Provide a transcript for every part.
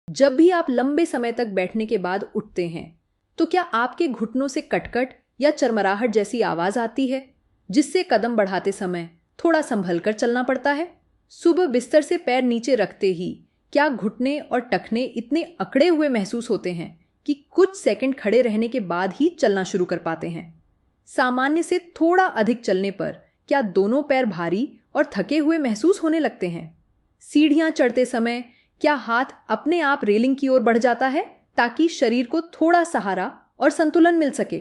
जब भी आप लंबे समय तक बैठने के बाद उठते हैं तो क्या आपके घुटनों से कटकट या चरमराहट जैसी आवाज आती है, जिससे कदम बढ़ाते समय थोड़ा संभल कर चलना पड़ता है? सुबह बिस्तर से पैर नीचे रखते ही क्या घुटने और टखने इतने अकड़े हुए महसूस होते हैं कि कुछ सेकंड खड़े रहने के बाद ही चलना शुरू कर पाते हैं? सामान्य से थोड़ा अधिक चलने पर क्या दोनों पैर भारी और थके हुए महसूस होने लगते हैं? सीढ़ियां चढ़ते समय क्या हाथ अपने आप रेलिंग की ओर बढ़ जाता है ताकि शरीर को थोड़ा सहारा और संतुलन मिल सके?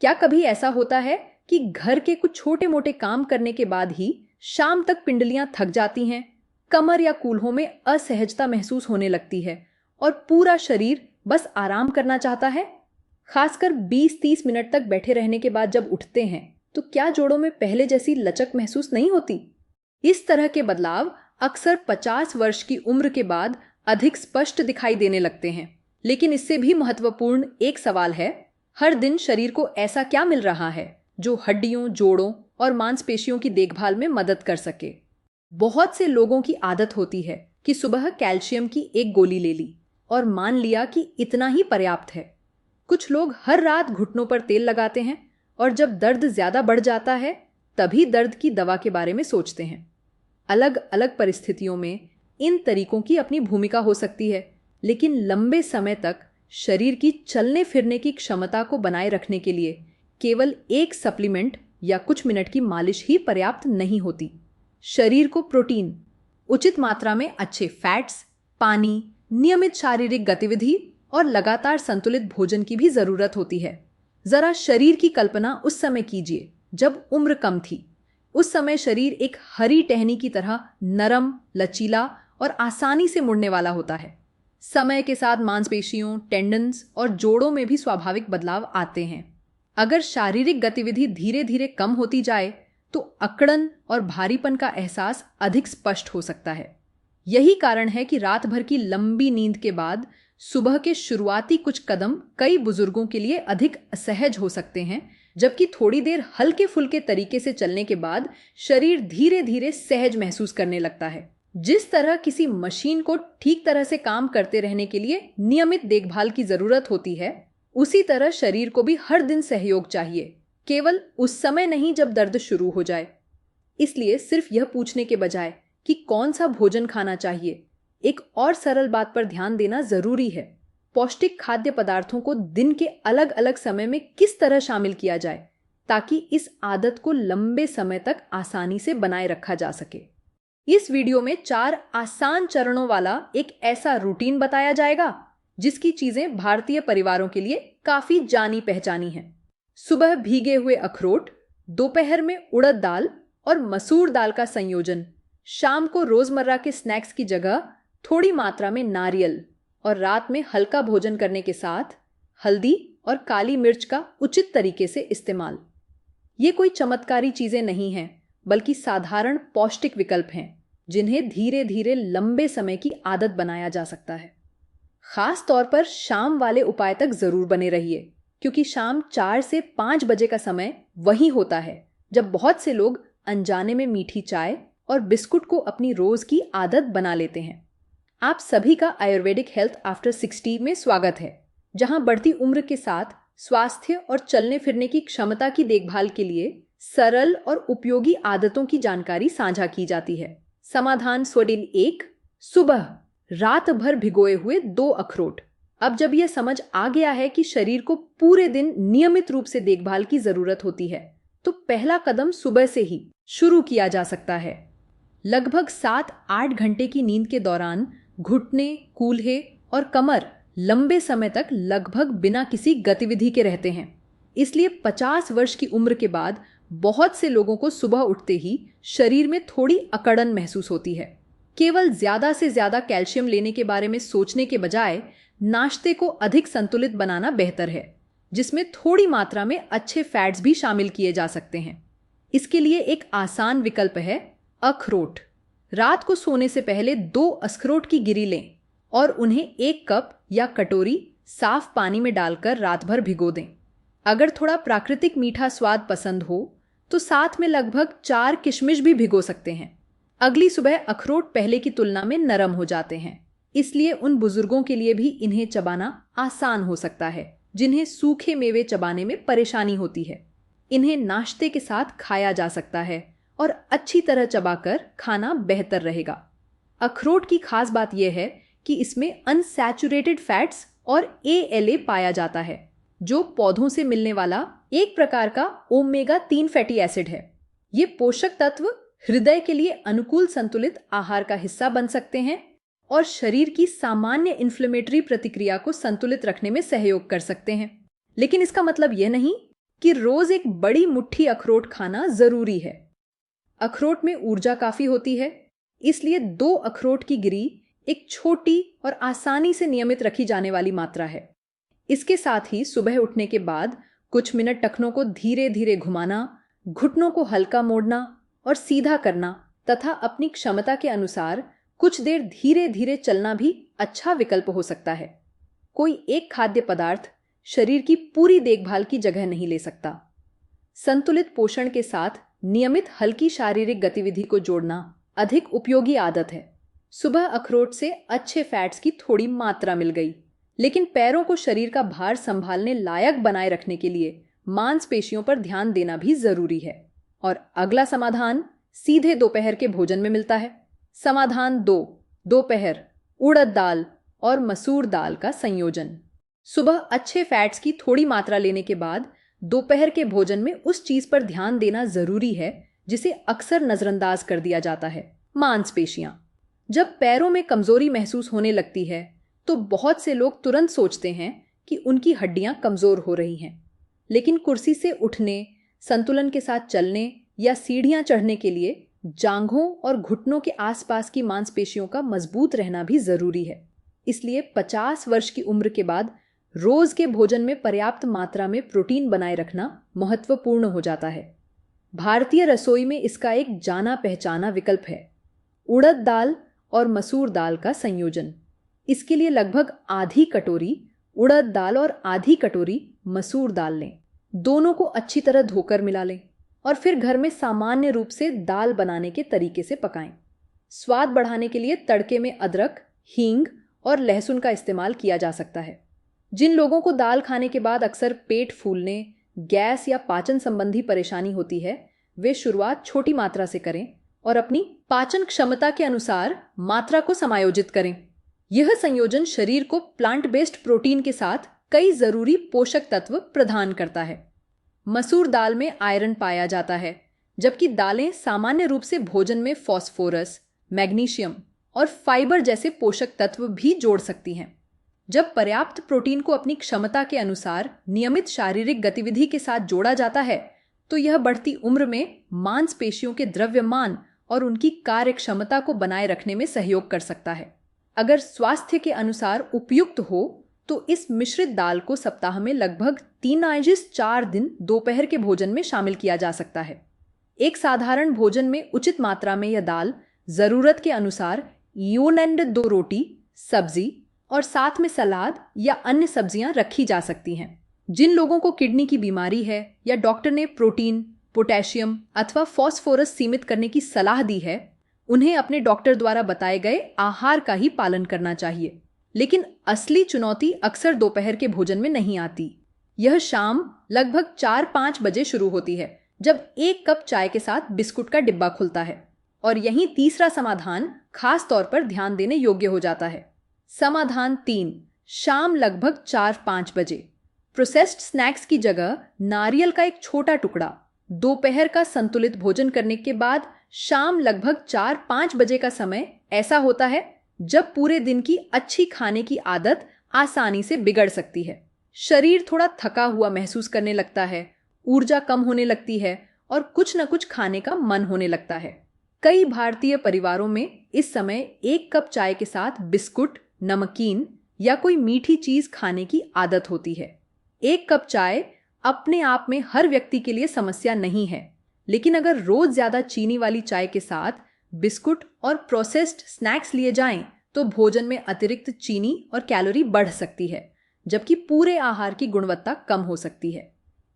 क्या कभी ऐसा होता है कि घर के कुछ छोटे मोटे काम करने के बाद ही शाम तक पिंडलियां थक जाती हैं, कमर या कूल्हों में असहजता महसूस होने लगती है और पूरा शरीर बस आराम करना चाहता है? खासकर 20-30 मिनट तक बैठे रहने के बाद जब उठते हैं तो क्या जोड़ों में पहले जैसी लचक महसूस नहीं होती? इस तरह के बदलाव अक्सर 50 वर्ष की उम्र के बाद अधिक स्पष्ट दिखाई देने लगते हैं। लेकिन इससे भी महत्वपूर्ण एक सवाल है, हर दिन शरीर को ऐसा क्या मिल रहा है जो हड्डियों, जोड़ों और मांसपेशियों की देखभाल में मदद कर सके? बहुत से लोगों की आदत होती है कि सुबह कैल्शियम की एक गोली ले ली और मान लिया कि इतना ही पर्याप्त है। कुछ लोग हर रात घुटनों पर तेल लगाते हैं और जब दर्द ज्यादा बढ़ जाता है तभी दर्द की दवा के बारे में सोचते हैं। अलग अलग परिस्थितियों में इन तरीकों की अपनी भूमिका हो सकती है, लेकिन लंबे समय तक शरीर की चलने फिरने की क्षमता को बनाए रखने के लिए केवल एक सप्लीमेंट या कुछ मिनट की मालिश ही पर्याप्त नहीं होती। शरीर को प्रोटीन, उचित मात्रा में अच्छे फैट्स, पानी, नियमित शारीरिक गतिविधि और लगातार संतुलित भोजन की भी जरूरत होती है। जरा शरीर की कल्पना उस समय कीजिए जब उम्र कम थी। उस समय शरीर एक हरी टहनी की तरह नरम, लचीला और आसानी से मुड़ने वाला होता है। समय के साथ मांसपेशियों, टेंडन्स और जोड़ों में भी स्वाभाविक बदलाव आते हैं। अगर शारीरिक गतिविधि धीरे धीरे कम होती जाए तो अकड़न और भारीपन का एहसास अधिक स्पष्ट हो सकता है। यही कारण है कि रात भर की लंबी नींद के बाद सुबह के शुरुआती कुछ कदम कई बुजुर्गों के लिए अधिक असहज हो सकते हैं, जबकि थोड़ी देर हल्के फुल्के तरीके से चलने के बाद शरीर धीरे धीरे सहज महसूस करने लगता है। जिस तरह किसी मशीन को ठीक तरह से काम करते रहने के लिए नियमित देखभाल की जरूरत होती है, उसी तरह शरीर को भी हर दिन सहयोग चाहिए, केवल उस समय नहीं जब दर्द शुरू हो जाए। इसलिए सिर्फ यह पूछने के बजाय कि कौन सा भोजन खाना चाहिए, एक और सरल बात पर ध्यान देना जरूरी है। पौष्टिक खाद्य पदार्थों को दिन के अलग अलग समय में किस तरह शामिल किया जाए ताकि इस आदत को लंबे समय तक आसानी से बनाए रखा जा सके। इस वीडियो में 4 आसान चरणों वाला एक ऐसा रूटीन बताया जाएगा जिसकी चीजें भारतीय परिवारों के लिए काफी जानी पहचानी हैं। सुबह भीगे हुए अखरोट, दोपहर में उड़द दाल और मसूर दाल का संयोजन, शाम को रोजमर्रा के स्नैक्स की जगह थोड़ी मात्रा में नारियल और रात में हल्का भोजन करने के साथ हल्दी और काली मिर्च का उचित तरीके से इस्तेमाल। ये कोई चमत्कारी चीजें नहीं हैं, बल्कि साधारण पौष्टिक विकल्प हैं जिन्हें धीरे धीरे लंबे समय की आदत बनाया जा सकता है। खास तौर पर शाम वाले उपाय तक जरूर बने रहिए, क्योंकि शाम 4 से 5 बजे का समय वही होता है जब बहुत से लोग अनजाने में मीठी चाय और बिस्कुट को अपनी रोज की आदत बना लेते हैं। आप सभी का आयुर्वेदिक हेल्थ आफ्टर 60 में स्वागत है, जहां बढ़ती उम्र के साथ स्वास्थ्य और चलने फिरने की क्षमता की देखभाल के लिए सरल और उपयोगी आदतों की जानकारी साझा की जाती है। समाधान स्वडिल 1, सुबह रात भर भिगोए हुए 2 अखरोट। अब जब यह समझ आ गया है कि शरीर को पूरे दिन नियमित रूप से देखभाल की जरूरत होती है, तो पहला कदम सुबह से ही शुरू किया जा सकता है। लगभग 7-8 घंटे की नींद के दौरान घुटने, कूल्हे और कमर लंबे समय तक लगभग बिना किसी गतिविधि के रहते हैं। इसलिए 50 वर्ष की उम्र के बाद बहुत से लोगों को सुबह उठते ही शरीर में थोड़ी अकड़न महसूस होती है। केवल ज्यादा से ज्यादा कैल्शियम लेने के बारे में सोचने के बजाय नाश्ते को अधिक संतुलित बनाना बेहतर है, जिसमें थोड़ी मात्रा में अच्छे फैट्स भी शामिल किए जा सकते हैं। इसके लिए एक आसान विकल्प है अखरोट। रात को सोने से पहले 2 अखरोट की गिरी लें और उन्हें 1 कप या कटोरी साफ पानी में डालकर रात भर भिगो दें। अगर थोड़ा प्राकृतिक मीठा स्वाद पसंद हो तो साथ में लगभग 4 किशमिश भी भिगो सकते हैं। अगली सुबह अखरोट पहले की तुलना में नरम हो जाते हैं, इसलिए उन बुजुर्गों के लिए भी इन्हें चबाना आसान हो सकता है जिन्हें सूखे मेवे चबाने में परेशानी होती है। इन्हें नाश्ते के साथ खाया जा सकता है और अच्छी तरह चबाकर खाना बेहतर रहेगा। अखरोट की खास बात यह है कि इसमें अनसैचुरेटेड फैट्स और ALA पाया जाता है, जो पौधों से मिलने वाला एक प्रकार का ओमेगा 3 फैटी एसिड है। ये पोषक तत्व हृदय के लिए अनुकूल संतुलित आहार का हिस्सा बन सकते हैं और शरीर की सामान्य इन्फ्लेमेटरी प्रतिक्रिया को संतुलित रखने में सहयोग कर सकते हैं। लेकिन इसका मतलब यह नहीं कि रोज एक बड़ी मुट्ठी अखरोट खाना जरूरी है। अखरोट में ऊर्जा काफी होती है, इसलिए 2 अखरोट की गिरी एक छोटी और आसानी से नियमित रखी जाने वाली मात्रा है। इसके साथ ही सुबह उठने के बाद कुछ मिनट टखनों को धीरे धीरे घुमाना, घुटनों को हल्का मोड़ना और सीधा करना तथा अपनी क्षमता के अनुसार कुछ देर धीरे धीरे चलना भी अच्छा विकल्प हो सकता है। कोई एक खाद्य पदार्थ शरीर की पूरी देखभाल की जगह नहीं ले सकता। संतुलित पोषण के साथ नियमित हल्की शारीरिक गतिविधि को जोड़ना अधिक उपयोगी आदत है। सुबह अखरोट से अच्छे फैट्स की थोड़ी मात्रा मिल गई, लेकिन पैरों को शरीर का भार संभालने लायक बनाए रखने के लिए मांसपेशियों पर ध्यान देना भी जरूरी है। और अगला समाधान सीधे दोपहर के भोजन में मिलता है। समाधान 2, दोपहर उड़द दाल और मसूर दाल का संयोजन। सुबह अच्छे फैट्स की थोड़ी मात्रा लेने के बाद दोपहर के भोजन में उस चीज पर ध्यान देना जरूरी है जिसे अक्सर नजरअंदाज कर दिया जाता है, मांसपेशियां। जब पैरों में कमजोरी महसूस होने लगती है तो बहुत से लोग तुरंत सोचते हैं कि उनकी हड्डियां कमजोर हो रही हैं। लेकिन कुर्सी से उठने, संतुलन के साथ चलने या सीढ़ियां चढ़ने के लिए जांघों और घुटनों के आसपास की मांसपेशियों का मजबूत रहना भी जरूरी है। इसलिए 50 वर्ष की उम्र के बाद रोज के भोजन में पर्याप्त मात्रा में प्रोटीन बनाए रखना महत्वपूर्ण हो जाता है। भारतीय रसोई में इसका एक जाना पहचाना विकल्प है, उड़द दाल और मसूर दाल का संयोजन। इसके लिए लगभग आधी कटोरी उड़द दाल और आधी कटोरी मसूर दाल लें। दोनों को अच्छी तरह धोकर मिला लें और फिर घर में सामान्य रूप से दाल बनाने के तरीके से पकाएं। स्वाद बढ़ाने के लिए तड़के में अदरक, हींग और लहसुन का इस्तेमाल किया जा सकता है। जिन लोगों को दाल खाने के बाद अक्सर पेट फूलने, गैस या पाचन संबंधी परेशानी होती है, वे शुरुआत छोटी मात्रा से करें और अपनी पाचन क्षमता के अनुसार मात्रा को समायोजित करें। यह संयोजन शरीर को प्लांट बेस्ड प्रोटीन के साथ कई जरूरी पोषक तत्व प्रदान करता है। मसूर दाल में आयरन पाया जाता है, जबकि दालें सामान्य रूप से भोजन में फास्फोरस, मैग्नीशियम और फाइबर जैसे पोषक तत्व भी जोड़ सकती हैं। जब पर्याप्त प्रोटीन को अपनी क्षमता के अनुसार नियमित शारीरिक गतिविधि के साथ जोड़ा जाता है, तो यह बढ़ती उम्र में मांसपेशियों के द्रव्यमान और उनकी कार्य क्षमता को बनाए रखने में सहयोग कर सकता है। अगर स्वास्थ्य के अनुसार उपयुक्त हो तो इस मिश्रित दाल को सप्ताह में लगभग 3-4 दिन दोपहर के भोजन में शामिल किया जा सकता है। एक साधारण भोजन में उचित मात्रा में यह दाल जरूरत के अनुसार 1-2 रोटी, सब्जी और साथ में सलाद या अन्य सब्जियां रखी जा सकती हैं। जिन लोगों को किडनी की बीमारी है या डॉक्टर ने प्रोटीन, पोटेशियम अथवा फास्फोरस सीमित करने की सलाह दी है, उन्हें अपने डॉक्टर द्वारा बताए गए आहार का ही पालन करना चाहिए। लेकिन असली चुनौती अक्सर दोपहर के भोजन में नहीं आती। यह शाम लगभग 4-5 बजे शुरू होती है, जब 1 कप चाय के साथ बिस्कुट का डिब्बा खुलता है। और यहीं तीसरा समाधान खास तौर पर ध्यान देने योग्य हो जाता है। समाधान 3, शाम लगभग 4-5 बजे। प्रोसेस्ड स्नैक्स की जगह नारियल का एक छोटा टुकड़ा दोपहर का संतुलित भोजन करने के बाद शाम लगभग 4-5 बजे का समय ऐसा होता है जब पूरे दिन की अच्छी खाने की आदत आसानी से बिगड़ सकती है। शरीर थोड़ा थका हुआ महसूस करने लगता है, ऊर्जा कम होने लगती है और कुछ न कुछ खाने का मन होने लगता है। कई भारतीय परिवारों में इस समय 1 कप चाय के साथ बिस्कुट, नमकीन या कोई मीठी चीज खाने की आदत होती है। 1 कप चाय अपने आप में हर व्यक्ति के लिए समस्या नहीं है, लेकिन अगर रोज ज्यादा चीनी वाली चाय के साथ बिस्कुट और प्रोसेस्ड स्नैक्स लिए जाएं, तो भोजन में अतिरिक्त चीनी और कैलोरी बढ़ सकती है, जबकि पूरे आहार की गुणवत्ता कम हो सकती है।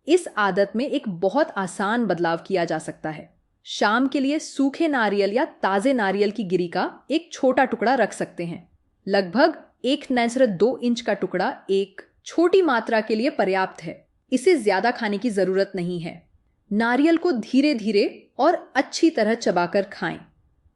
इस आदत में एक बहुत आसान बदलाव किया जा सकता है। शाम के लिए सूखे नारियल या ताजे नारियल की गिरी का एक छोटा टुकड़ा रख सकते हैं। लगभग 1/2 इंच का टुकड़ा एक छोटी मात्रा के लिए पर्याप्त है। इसे ज्यादा खाने की जरूरत नहीं है। नारियल को धीरे धीरे और अच्छी तरह चबाकर खाएं।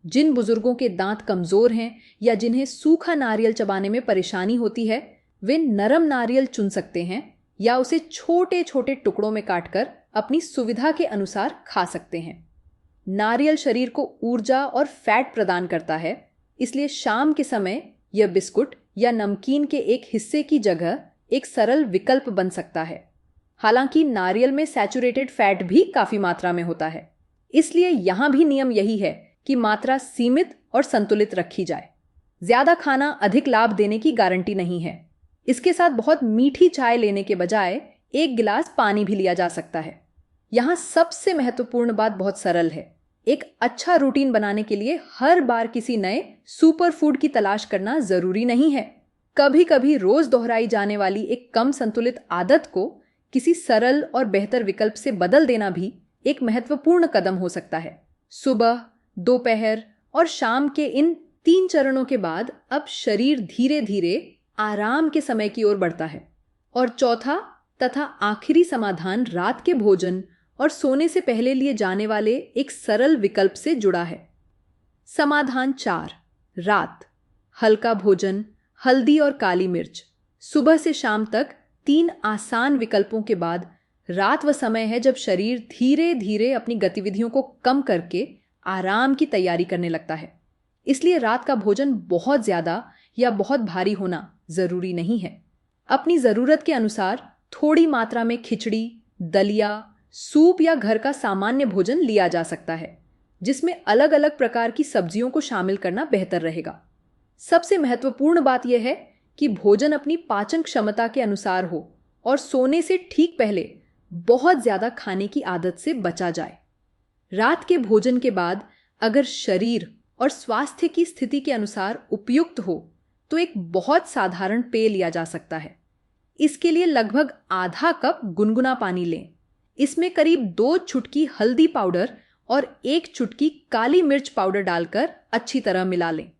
जिन बुजुर्गों के दांत कमजोर हैं या जिन्हें सूखा नारियल चबाने में परेशानी होती है, वे नरम नारियल चुन सकते हैं या उसे छोटे छोटे टुकड़ों में काटकर अपनी सुविधा के अनुसार खा सकते हैं। नारियल शरीर को ऊर्जा और फैट प्रदान करता है, इसलिए शाम के समय यह बिस्कुट या नमकीन के एक हिस्से की जगह एक सरल विकल्प बन सकता है। हालांकि नारियल में सैचुरेटेड फैट भी काफी मात्रा में होता है, इसलिए यहां भी नियम यही है कि मात्रा सीमित और संतुलित रखी जाए। ज्यादा खाना अधिक लाभ देने की गारंटी नहीं है। इसके साथ बहुत मीठी चाय लेने के बजाय 1 गिलास पानी भी लिया जा सकता है। यहाँ सबसे महत्वपूर्ण बात बहुत सरल है। एक अच्छा रूटीन बनाने के लिए हर बार किसी नए सुपर फूड की तलाश करना जरूरी नहीं है। कभी कभी रोज दोहराई जाने वाली एक कम संतुलित आदत को किसी सरल और बेहतर विकल्प से बदल देना भी एक महत्वपूर्ण कदम हो सकता है। सुबह, दोपहर और शाम के इन 3 चरणों के बाद अब शरीर धीरे धीरे आराम के समय की ओर बढ़ता है। और चौथा तथा आखिरी समाधान रात के भोजन और सोने से पहले लिए जाने वाले एक सरल विकल्प से जुड़ा है। समाधान 4, रात। हल्का भोजन, हल्दी और काली मिर्च। सुबह से शाम तक 3 आसान विकल्पों के बाद रात वह समय है जब शरीर धीरे धीरे अपनी गतिविधियों को कम करके आराम की तैयारी करने लगता है। इसलिए रात का भोजन बहुत ज्यादा या बहुत भारी होना जरूरी नहीं है। अपनी जरूरत के अनुसार थोड़ी मात्रा में खिचड़ी, दलिया, सूप या घर का सामान्य भोजन लिया जा सकता है, जिसमें अलग अलग प्रकार की सब्जियों को शामिल करना बेहतर रहेगा। सबसे महत्वपूर्ण बात यह है कि भोजन अपनी पाचन क्षमता के अनुसार हो और सोने से ठीक पहले बहुत ज्यादा खाने की आदत से बचा जाए। रात के भोजन के बाद अगर शरीर और स्वास्थ्य की स्थिति के अनुसार उपयुक्त हो तो एक बहुत साधारण पेय लिया जा सकता है। इसके लिए लगभग आधा कप गुनगुना पानी लें। इसमें करीब 2 चुटकी हल्दी पाउडर और 1 चुटकी काली मिर्च पाउडर डालकर अच्छी तरह मिला लें।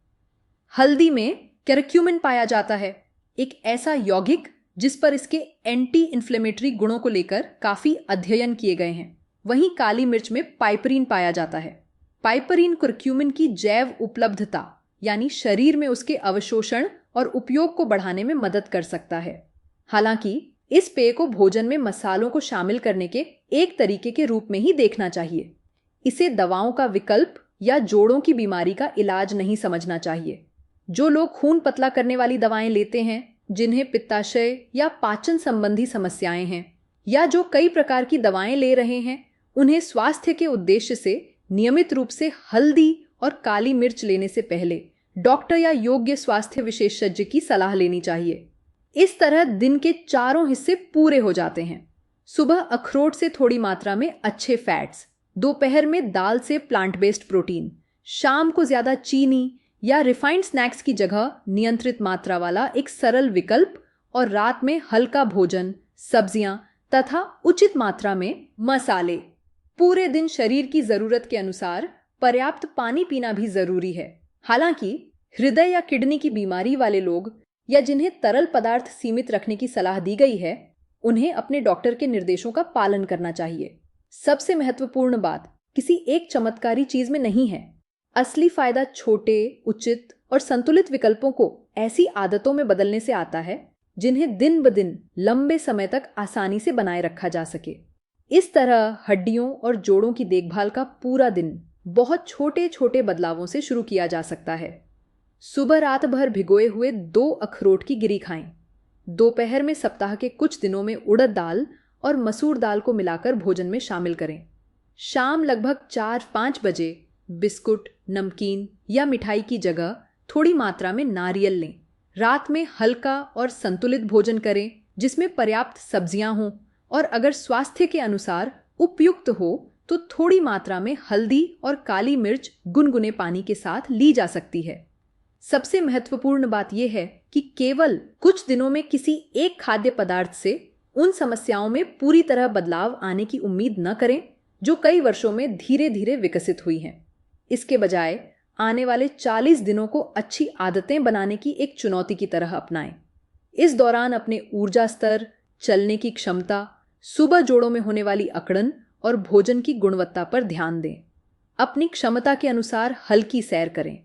हल्दी में करक्यूमिन पाया जाता है, एक ऐसा यौगिक जिस पर इसके एंटी इन्फ्लेमेटरी गुणों को लेकर काफी अध्ययन किए गए हैं। वहीं काली मिर्च में पाइपरीन पाया जाता है। पाइपरीन करक्यूमिन की जैव उपलब्धता यानी शरीर में उसके अवशोषण और उपयोग को बढ़ाने में मदद कर सकता है। हालांकि इस पेय को भोजन में मसालों को शामिल करने के एक तरीके के रूप में ही देखना चाहिए। इसे दवाओं का विकल्प या जोड़ों की बीमारी का इलाज नहीं समझना चाहिए। जो लोग खून पतला करने वाली दवाएं लेते हैं, जिन्हें पित्ताशय या पाचन संबंधी समस्याएं हैं, या जो कई प्रकार की दवाएं ले रहे हैं, उन्हें स्वास्थ्य के उद्देश्य से नियमित रूप से हल्दी और काली मिर्च लेने से पहले डॉक्टर या योग्य स्वास्थ्य विशेषज्ञ की सलाह लेनी चाहिए। इस तरह दिन के चारों हिस्से पूरे हो जाते हैं। सुबह अखरोट से थोड़ी मात्रा में अच्छे फैट्स, दोपहर में दाल से प्लांट बेस्ड प्रोटीन, शाम को ज्यादा चीनी या रिफाइंड स्नैक्स की जगह नियंत्रित मात्रा वाला एक सरल विकल्प, और रात में हल्का भोजन, सब्जियां तथा उचित मात्रा में मसाले। पूरे दिन शरीर की जरूरत के अनुसार पर्याप्त पानी पीना भी जरूरी है। हालांकि हृदय या किडनी की बीमारी वाले लोग या जिन्हें तरल पदार्थ सीमित रखने की सलाह दी गई है, उन्हें अपने डॉक्टर के निर्देशों का पालन करना चाहिए। सबसे महत्वपूर्ण बात किसी एक चमत्कारी चीज में नहीं है। असली फायदा छोटे, उचित और संतुलित विकल्पों को ऐसी आदतों में बदलने से आता है जिन्हें दिन ब दिन लंबे समय तक आसानी से बनाए रखा जा सके। इस तरह हड्डियों और जोड़ों की देखभाल का पूरा दिन बहुत छोटे छोटे बदलावों से शुरू किया जा सकता है। सुबह रात भर भिगोए हुए 2 अखरोट की गिरी खाएं। दोपहर में सप्ताह के कुछ दिनों में उड़द दाल और मसूर दाल को मिलाकर भोजन में शामिल करें। शाम लगभग 4-5 बजे बिस्कुट, नमकीन या मिठाई की जगह थोड़ी मात्रा में नारियल लें। रात में हल्का और संतुलित भोजन करें जिसमें पर्याप्त सब्जियां हों, और अगर स्वास्थ्य के अनुसार उपयुक्त हो तो थोड़ी मात्रा में हल्दी और काली मिर्च गुनगुने पानी के साथ ली जा सकती है। सबसे महत्वपूर्ण बात यह है कि केवल कुछ दिनों में किसी एक खाद्य पदार्थ से उन समस्याओं में पूरी तरह बदलाव आने की उम्मीद न करें जो कई वर्षों में धीरे धीरे विकसित हुई हैं। इसके बजाय आने वाले 40 दिनों को अच्छी आदतें बनाने की एक चुनौती की तरह अपनाएं। इस दौरान अपने ऊर्जा स्तर, चलने की क्षमता, सुबह जोड़ों में होने वाली अकड़न और भोजन की गुणवत्ता पर ध्यान दें। अपनी क्षमता के अनुसार हल्की सैर करें,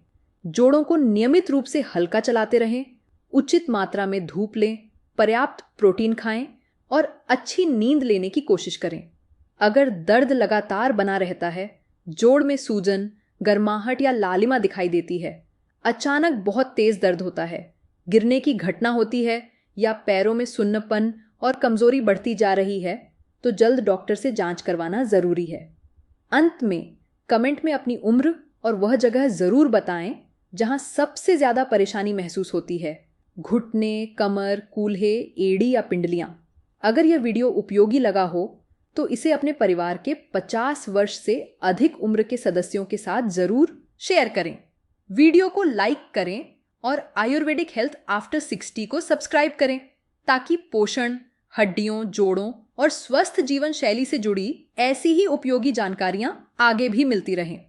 जोड़ों को नियमित रूप से हल्का चलाते रहें, उचित मात्रा में धूप लें, पर्याप्त प्रोटीन खाएं और अच्छी नींद लेने की कोशिश करें। अगर दर्द लगातार बना रहता है, जोड़ में सूजन, गर्माहट या लालिमा दिखाई देती है, अचानक बहुत तेज दर्द होता है, गिरने की घटना होती है या पैरों में सुन्नपन और कमजोरी बढ़ती जा रही है, तो जल्द डॉक्टर से जांच करवाना जरूरी है। अंत में कमेंट में अपनी उम्र और वह जगह जरूर बताएं जहां सबसे ज्यादा परेशानी महसूस होती है, घुटने, कमर, कूल्हे, एड़ी या पिंडलियां। अगर यह वीडियो उपयोगी लगा हो तो इसे अपने परिवार के 50 वर्ष से अधिक उम्र के सदस्यों के साथ जरूर शेयर करें। वीडियो को लाइक करें और आयुर्वेदिक हेल्थ आफ्टर 60 को सब्सक्राइब करें ताकि पोषण, हड्डियों, जोड़ों और स्वस्थ जीवन शैली से जुड़ी ऐसी ही उपयोगी जानकारियां आगे भी मिलती रहें।